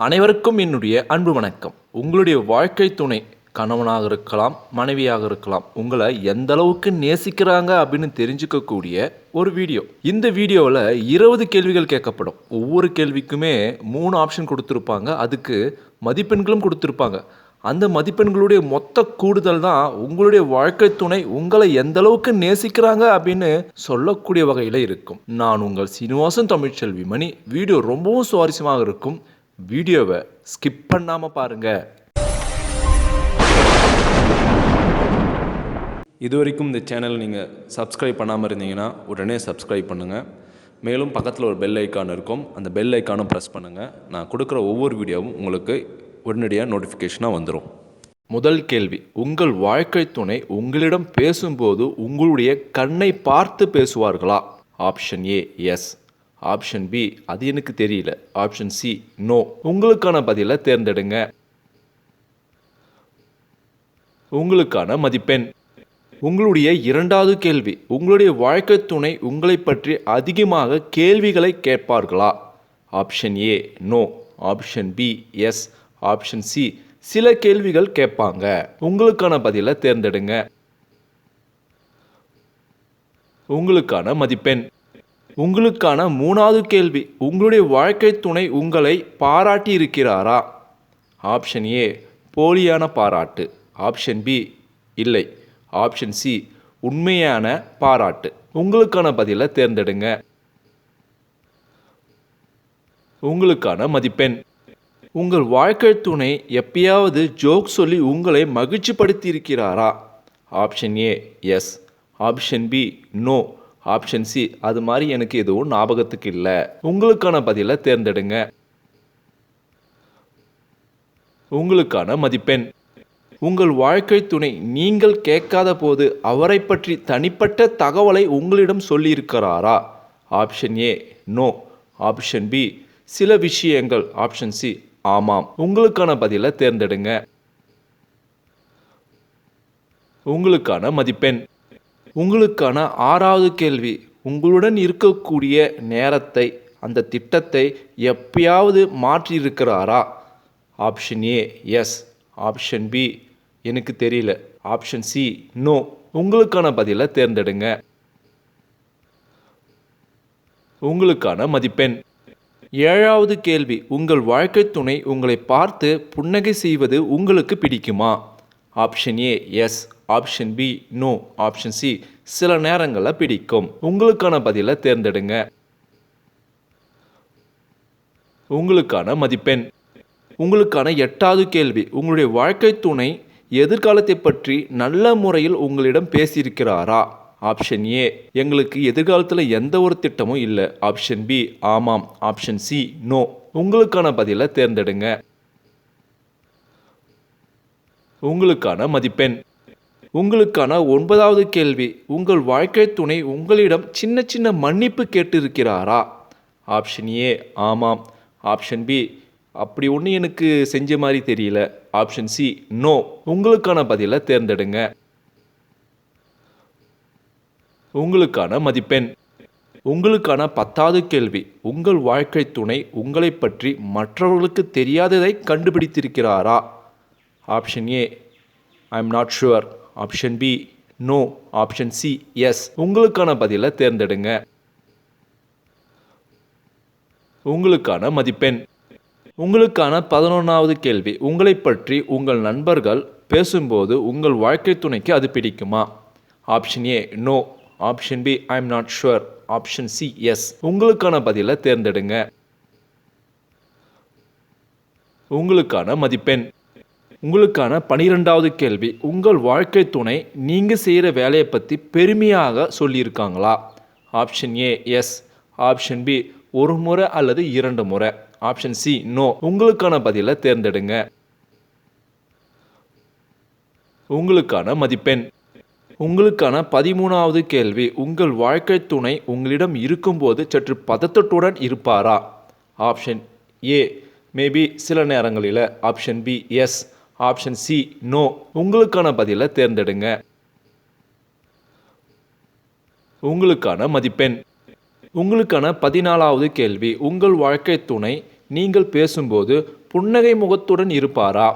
அனைவருக்கும் என்னுடைய அன்பு வணக்கம். உங்களுடைய வாழ்க்கை துணை கணவனாக இருக்கலாம், மனைவியாக இருக்கலாம். உங்களை எந்த அளவுக்கு நேசிக்கிறாங்க அப்படின்னு தெரிஞ்சுக்கக்கூடிய ஒரு வீடியோ. இந்த வீடியோவில் 20 கேள்விகள் கேட்கப்படும். ஒவ்வொரு கேள்விக்குமே 3 ஆப்ஷன் கொடுத்துருப்பாங்க. அதுக்கு மதிப்பெண்களும் கொடுத்துருப்பாங்க. அந்த மதிப்பெண்களுடைய மொத்த கூடுதல் தான் உங்களுடைய வாழ்க்கை துணை உங்களை எந்த அளவுக்கு நேசிக்கிறாங்க அப்படின்னு சொல்லக்கூடிய வகையில் இருக்கும். நான் உங்கள் சீனிவாசன் தமிழ்ச்செல்வி மணி. வீடியோ ரொம்பவும் சுவாரஸ்யமாக இருக்கும். வீடியோவை ஸ்கிப் பண்ணாமல் பாருங்கள். இதுவரைக்கும் இந்த சேனல் நீங்கள் சப்ஸ்கிரைப் பண்ணாமல் இருந்தீங்கன்னா உடனே சப்ஸ்கிரைப் பண்ணுங்கள். மேலும் பக்கத்தில் ஒரு பெல் ஐக்கான் இருக்கும். அந்த பெல் ஐக்கானும் ப்ரெஸ் பண்ணுங்கள். நான் கொடுக்குற ஒவ்வொரு வீடியோவும் உங்களுக்கு உடனடியாக நோட்டிஃபிகேஷனாக வந்துடும். முதல் கேள்வி, உங்கள் வாழ்க்கை துணை உங்களிடம் பேசும்போது உங்களுடைய கண்ணை பார்த்து பேசுவார்களா? Option A yes, option B அது எனக்கு தெரியல, ஆப்ஷன் சி நோ. உங்களுக்கான பதிலை தேர்ந்தெடுங்க. உங்களுக்கான மதிப்பெண். உங்களுடைய இரண்டாவது கேள்வி, உங்களுடைய வாழ்க்கை துணை உங்களை பற்றி அதிகமாக கேள்விகளை கேட்பார்களா? Option A no, option B yes, option C சில கேள்விகள் கேட்பாங்க. உங்களுக்கான பதிலை தேர்ந்தெடுங்க. உங்களுக்கான மதிப்பெண். உங்களுக்கான மூணாவது கேள்வி, உங்களுடைய வாழ்க்கை துணை உங்களை பாராட்டி இருக்கிறாரா? ஆப்ஷன் ஏ போலியான பாராட்டு, ஆப்ஷன் பி இல்லை, ஆப்ஷன் சி உண்மையான பாராட்டு. உங்களுக்கான பதிலை தேர்ந்தெடுங்க. உங்களுக்கான மதிப்பெண். உங்கள் வாழ்க்கை துணை எப்பயாவது ஜோக் சொல்லி உங்களை மகிழ்ச்சிப்படுத்தி இருக்கிறாரா? Option A yes, option B no, option C அது மாதிரி எனக்கு எதுவும் ஞாபகத்துக்கு இல்லை. உங்களுக்கான பதிலை தேர்ந்தெடுங்க. உங்களுக்கான மதிப்பெண். உங்கள் வாழ்க்கை துணை நீங்கள் கேட்காத போது அவரை பற்றி தனிப்பட்ட தகவலை உங்களிடம் சொல்லியிருக்கிறாரா? Option A no, option B சில விஷயங்கள், ஆப்ஷன் சி ஆமாம். உங்களுக்கான பதிலை தேர்ந்தெடுங்க. உங்களுக்கான மதிப்பெண். உங்களுக்கான ஆறாவது கேள்வி, உங்களுடன் இருக்கக்கூடிய நேரத்தை, அந்த திட்டத்தை எப்பயாவது மாற்றியிருக்கிறாரா? Option A yes, option B எனக்கு தெரியல, ஆப்ஷன் சி நோ. உங்களுக்கான பதிலை தேர்ந்தெடுங்க. உங்களுக்கான மதிப்பெண். ஏழாவது கேள்வி, உங்கள் வாழ்க்கை துணை உங்களை பார்த்து புன்னகை செய்வது உங்களுக்கு பிடிக்குமா? Option A yes, option B no, option C சில நேரங்களில் பிடிக்கும். உங்களுக்கான பதிலை தேர்ந்தெடுங்க. உங்களுக்கான மதிப்பெண். உங்களுக்கான எட்டாவது கேள்வி, உங்களுடைய வாழ்க்கை துணை எதிர்காலத்தை பற்றி நல்ல முறையில் உங்களிடம் பேசியிருக்கிறாரா? ஆப்ஷன் ஏ எங்களுக்கு எதிர்காலத்தில் எந்த ஒரு திட்டமும் இல்லை, ஆப்ஷன் பி ஆமாம், ஆப்ஷன் சி நோ. உங்களுக்கான பதிலை தேர்ந்தெடுங்க. உங்களுக்கான மதிப்பெண். உங்களுக்கான 9வது கேள்வி, உங்கள் வாழ்க்கை துணை உங்களிடம் சின்ன சின்ன மன்னிப்பு கேட்டிருக்கிறாரா? ஆப்ஷன் ஏ ஆமாம், ஆப்ஷன் பி அப்படி ஒன்று எனக்கு செஞ்ச மாதிரி தெரியல, ஆப்ஷன் சி நோ. உங்களுக்கான பதிலை தேர்ந்தெடுங்க. உங்களுக்கான மதிப்பெண். உங்களுக்கான 10வது கேள்வி, உங்கள் வாழ்க்கை துணை உங்களை பற்றி மற்றவர்களுக்கு தெரியாததை கண்டுபிடித்திருக்கிறாரா? Option A I am not sure, option B no, option C yes. உங்களுக்கான பதிலை தேர்ந்தெடுங்க. உங்களுக்கான மதிப்பெண். உங்களுக்கான 11வது கேள்வி, உங்களை பற்றி உங்கள் நண்பர்கள் பேசும்போது உங்கள் வாழ்க்கை துணைக்கு அது பிடிக்குமா? Option A no, option B I am not sure, option C yes. உங்களுக்கான பதிலை தேர்ந்தெடுங்க. உங்களுக்கான மதிப்பெண். உங்களுக்கான 12வது கேள்வி, உங்கள் வாழ்க்கை துணை நீங்கள் செய்கிற வேலையை பற்றி பெருமையாக சொல்லியிருக்காங்களா? Option A yes, option B ஒரு முறை அல்லது 2 முறை, ஆப்ஷன் சி நோ. உங்களுக்கான பதிலை தேர்ந்தெடுங்க. உங்களுக்கான மதிப்பெண். உங்களுக்கான 13வது கேள்வி, உங்கள் வாழ்க்கை துணை உங்களிடம் இருக்கும்போது சற்று பதட்டத்துடன் இருப்பாரா? ஆப்ஷன் ஏ மேபி சில நேரங்களில், option B yes, option C no. உங்களுக்கான பதிலை தேர்ந்தெடுங்க. உங்களுக்கான மதிப்பெண். உங்களுக்கான 14வது கேள்வி, உங்கள் வாழ்க்கை துணை நீங்கள் பேசும்போது புன்னகை முகத்துடன் இருப்பாரா?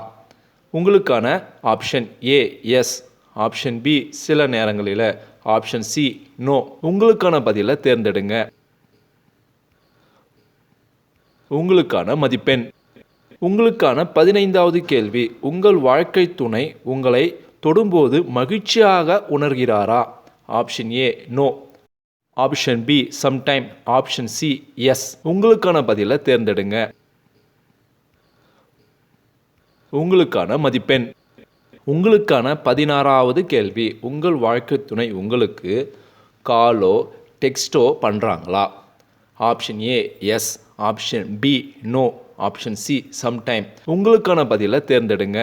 உங்களுக்கான option A yes, option B சில நேரங்களில், ஆப்ஷன் சி நோ. உங்களுக்கான பதிலை தேர்ந்தெடுங்க. உங்களுக்கான மதிப்பெண். உங்களுக்கான 15வது கேள்வி. உங்கள் வாழ்க்கை துணை உங்களை தொடும்போது மகிழ்ச்சியாக உணர்கிறாரா? Option A no, option B sometime, option C yes. உங்களுக்கான பதிலை தேர்ந்தெடுங்க. உங்களுக்கான மதிப்பெண். உங்களுக்கான 16வது கேள்வி. உங்கள் வாழ்க்கை துணை உங்களுக்கு காலோ டெக்ஸ்டோ பண்ணுறாங்களா? Option A yes, option B no, option C sometime. உங்களுக்கான பதிலை தேர்ந்தெடுங்க.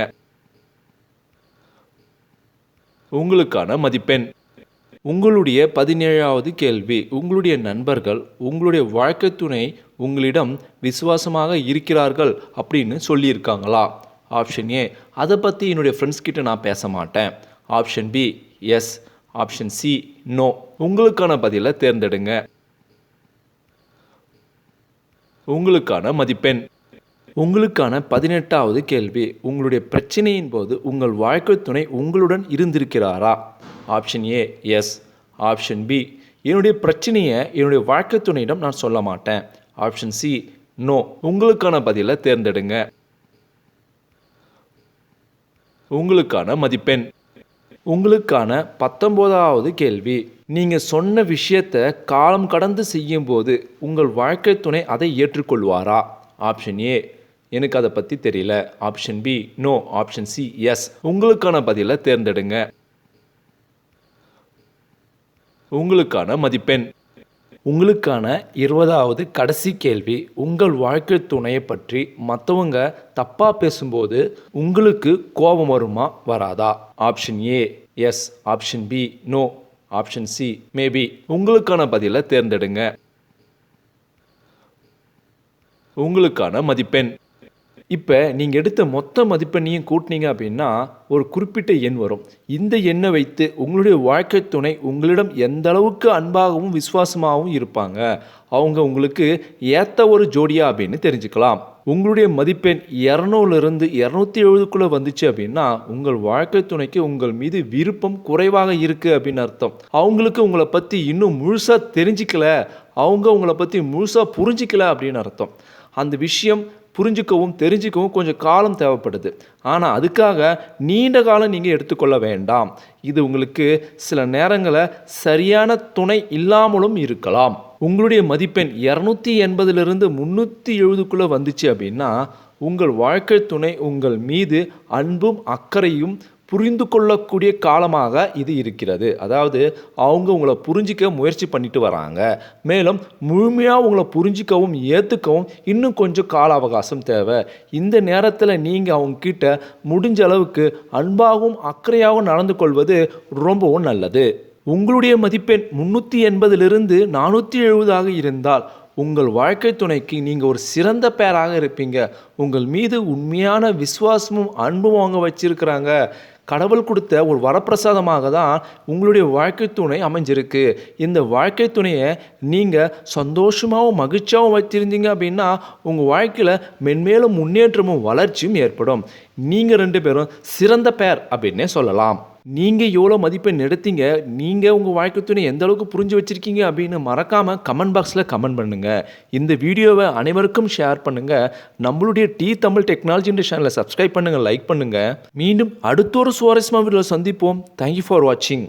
உங்களுக்கான மதிப்பெண். உங்களுடைய 17வது கேள்வி. உங்களுடைய நண்பர்கள் உங்களுடைய வாழ்க்கை துணை உங்களிடம் விசுவாசமாக இருக்கிறார்கள் அப்படின்னு சொல்லியிருக்காங்களா? ஆப்ஷன் ஏ, அதை பற்றி என்னுடைய ஃப்ரெண்ட்ஸ் கிட்ட நான் பேச மாட்டேன். Option B yes, option C no. உங்களுக்கான பதிலை தேர்ந்தெடுங்க. உங்களுக்கான மதிப்பெண். உங்களுக்கான 18வது கேள்வி. உங்களுடைய பிரச்சனையின் போது உங்கள் வாழ்க்கை துணை உங்களுடன் இருந்திருக்கிறாரா? Option A yes, option B என்னுடைய பிரச்சனையை என்னுடைய வாழ்க்கை துணையிடம் நான் சொல்ல மாட்டேன். Option C no. உங்களுக்கான பதிலை தேர்ந்தெடுங்க. உங்களுக்கான மதிப்பெண். உங்களுக்கான 19வது கேள்வி. நீங்கள் சொன்ன விஷயத்தை காலம் கடந்து செய்யும்போது உங்கள் வாழ்க்கை துணை அதை ஏற்றுக்கொள்வாரா? ஆப்ஷன் ஏ, எனக்கு அதை பற்றி தெரியல. Option B no, option C yes. உங்களுக்கான பதிலை தேர்ந்தெடுங்க. உங்களுக்கான மதிப்பெண். உங்களுக்கான 20வது கடைசி கேள்வி. உங்கள் வாழ்க்கை துணையை பற்றி மற்றவங்க தப்பாக பேசும்போது உங்களுக்கு கோபம் வருமா வராதா? Option A yes, option B no, option C maybe. உங்களுக்கான பதிலை தேர்ந்தெடுங்க. உங்களுக்கான மதிப்பெண். இப்போ நீங்கள் எடுத்த மொத்த மதிப்பெண்ணையும் கூட்டினீங்க அப்படின்னா ஒரு குறிப்பிட்ட எண் வரும். இந்த எண்ணை வைத்து உங்களுடைய வாழ்க்கை துணை உங்களிடம் எந்த அளவுக்கு அன்பாகவும் விசுவாசமாகவும் இருப்பாங்க, அவங்க உங்களுக்கு ஏற்ற ஒரு ஜோடியா அப்படின்னு தெரிஞ்சுக்கலாம். உங்களுடைய மதிப்பெண் 200லிருந்து 270க்குள்ளே வந்துச்சு அப்படின்னா உங்கள் வாழ்க்கை துணைக்கு உங்கள் மீது விருப்பம் குறைவாக இருக்குது அப்படின்னு அர்த்தம். அவங்களுக்கு உங்களை பற்றி இன்னும் முழுசாக தெரிஞ்சிக்கல, அவங்க உங்களை பற்றி முழுசாக புரிஞ்சிக்கல அப்படின்னு அர்த்தம். அந்த விஷயம் புரிஞ்சிக்கவும் தெரிஞ்சிக்கவும் கொஞ்சம் காலம் தேவைப்படுது. ஆனால் அதுக்காக நீண்ட காலம் நீங்கள் எடுத்துக்கொள்ள வேண்டாம். இது உங்களுக்கு சில நேரங்களில் சரியான துணை இல்லாமலும் இருக்கலாம். உங்களுடைய மதிப்பெண் 280லிருந்து 370க்குள்ளே வந்துச்சு அப்படின்னா உங்கள் வாழ்க்கை துணை உங்கள் மீது அன்பும் அக்கறையும் புரிந்து கொள்ளக்கூடிய காலமாக இது இருக்கிறது. அதாவது அவங்க உங்களை புரிஞ்சிக்க முயற்சி பண்ணிட்டு வராங்க. மேலும் முழுமையாக உங்களை புரிஞ்சிக்கவும் ஏற்றுக்கவும் இன்னும் கொஞ்சம் கால அவகாசம் தேவை. இந்த நேரத்தில் நீங்கள் அவங்கக்கிட்ட முடிஞ்ச அளவுக்கு அன்பாகவும் அக்கறையாகவும் நடந்து கொள்வது ரொம்பவும் நல்லது. உங்களுடைய மதிப்பெண் 380லிருந்து 470ஆக இருந்தால் உங்கள் வாழ்க்கை துணைக்கு நீங்கள் ஒரு சிறந்த பேராக இருப்பீங்க. உங்கள் மீது உண்மையான விசுவாசமும் அன்பும் அவங்க வச்சிருக்கிறாங்க. கடவுள் கொடுத்த ஒரு வரப்பிரசாதமாக தான் உங்களுடைய வாழ்க்கை துணை அமைஞ்சிருக்கு. இந்த வாழ்க்கை துணையை நீங்கள் சந்தோஷமாகவும் மகிழ்ச்சியாகவும் வச்சிருந்தீங்க அப்படின்னா உங்கள் வாழ்க்கையில் மென்மேலும் முன்னேற்றமும் வளர்ச்சியும் ஏற்படும். நீங்கள் 2 பேரும் சிறந்த பேர் அப்படின்னே சொல்லலாம். நீங்கள் எவ்வளோ மதிப்பெண் எடுத்தீங்க, நீங்கள் உங்கள் வாழ்க்கை துணை எந்த அளவுக்கு புரிஞ்சு வச்சுருக்கீங்க அப்படின்னு மறக்காமல் கமெண்ட் பாக்ஸில் கமெண்ட் பண்ணுங்கள். இந்த வீடியோவை அனைவருக்கும் ஷேர் பண்ணுங்கள். நம்மளுடைய தமிழ் டெக்னாலஜி சேனலை சப்ஸ்கிரைப் பண்ணுங்கள், லைக் பண்ணுங்கள். மீண்டும் அடுத்த ஒரு சுவாரஸ்யமான வீடியோவில் சந்திப்போம். தேங்க்யூ ஃபார் வாட்சிங்.